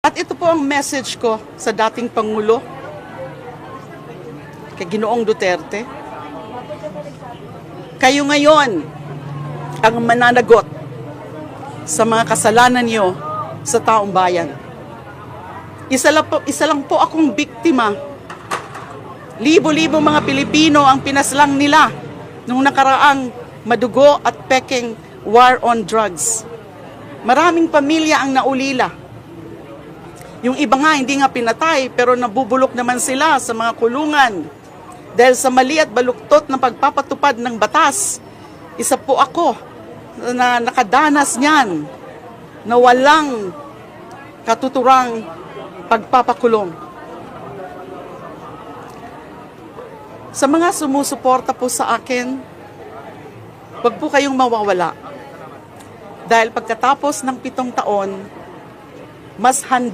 At ito po ang message ko sa dating Pangulo, kay Ginoong Duterte. Kayo ngayon ang mananagot sa mga kasalanan niyo sa taong bayan. Isa lang po akong biktima. Libo-libo mga Pilipino ang pinaslang nila nung nakaraang madugo at peking war on drugs. Maraming pamilya ang naulila. Yung iba nga hindi nga pinatay pero nabubulok naman sila sa mga kulungan dahil sa mali at baluktot ng pagpapatupad ng batas. Isa po ako na nakadanas niyan na walang katuturang pagpapakulong. Sa mga sumusuporta po sa akin, huwag po kayong mawawala. Dahil pagkatapos ng 7 taon, mas handa